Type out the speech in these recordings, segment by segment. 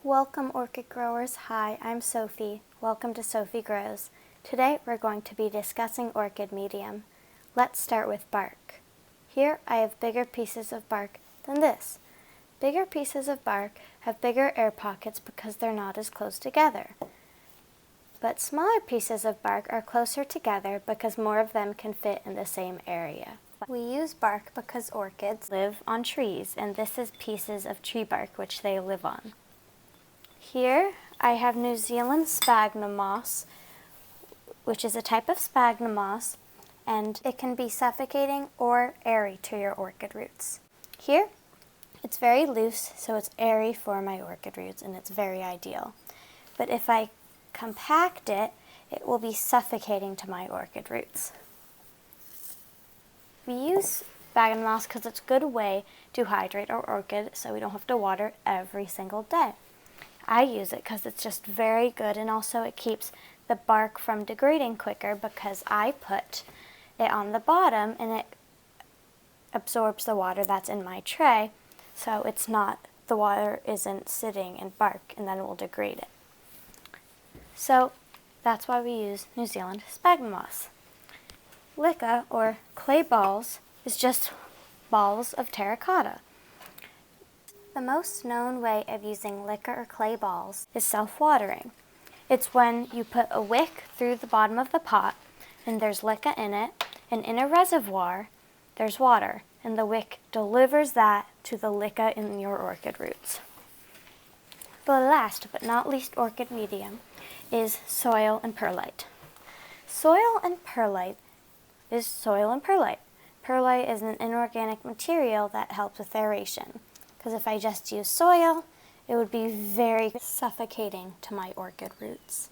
Welcome orchid growers. Hi, I'm Sophie. Welcome to Sophie Grows. Today we're going to be discussing orchid medium. Let's start with bark. Here I have bigger pieces of bark than this. Bigger pieces of bark have bigger air pockets because they're not as close together. But smaller pieces of bark are closer together because more of them can fit in the same area. We use bark because orchids live on trees, and this is pieces of tree bark which they live on. Here I have New Zealand sphagnum moss, which is a type of sphagnum moss, and it can be suffocating or airy to your orchid roots. Here it's very loose, so it's airy for my orchid roots, and it's very ideal. But if I compact it, it will be suffocating to my orchid roots. We use sphagnum moss because it's a good way to hydrate our orchid so we don't have to water every single day. I use it because it's just very good, and also it keeps the bark from degrading quicker because I put it on the bottom and it absorbs the water that's in my tray, so the water isn't sitting in bark and then it will degrade it. So that's why we use New Zealand sphagnum moss. LECA, or clay balls, is just balls of terracotta. The most known way of using LECA or clay balls is self-watering. It's when you put a wick through the bottom of the pot and there's LECA in it, and in a reservoir there's water, and the wick delivers that to the LECA in your orchid roots. The last but not least orchid medium is soil and perlite. Soil and perlite is soil and perlite. Perlite is an inorganic material that helps with aeration, because if I just use soil, it would be very suffocating to my orchid roots.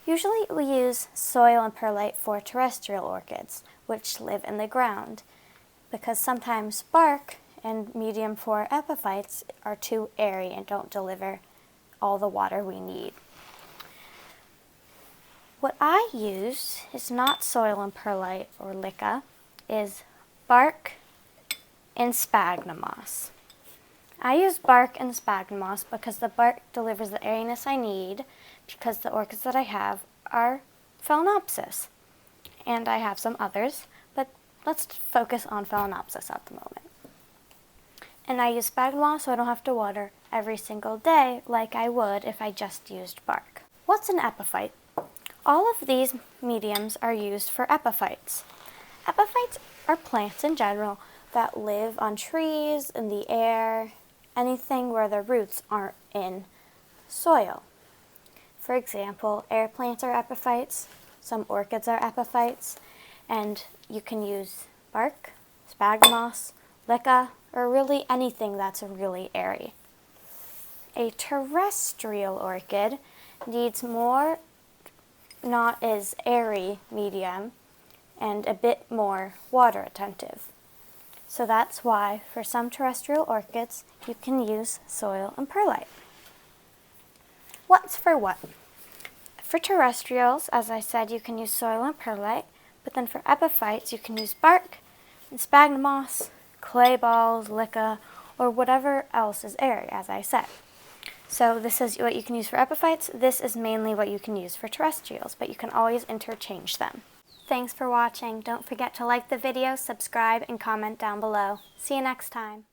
Usually we use soil and perlite for terrestrial orchids, which live in the ground, because sometimes bark and medium for epiphytes are too airy and don't deliver all the water we need. What I use is not soil and perlite or LECA, is bark and sphagnum moss. I use bark and sphagnum moss because the bark delivers the airiness I need, because the orchids that I have are Phalaenopsis, and I have some others, but let's focus on Phalaenopsis at the moment. And I use sphagnum moss so I don't have to water every single day like I would if I just used bark. What's an epiphyte? All of these mediums are used for epiphytes. Epiphytes are plants in general that live on trees, in the air, anything where the roots aren't in soil. For example, air plants are epiphytes, some orchids are epiphytes, and you can use bark, sphagnum moss, LECA, or really anything that's really airy. A terrestrial orchid needs more not as airy medium and a bit more water attentive. So that's why for some terrestrial orchids you can use soil and perlite. What's for what? For terrestrials, as I said, you can use soil and perlite, but then for epiphytes you can use bark and sphagnum moss, clay balls, LECA, or whatever else is airy, as I said. So this is what you can use for epiphytes. This is mainly what you can use for terrestrials, but you can always interchange them. Thanks for watching. Don't forget to like the video, subscribe, and comment down below. See you next time.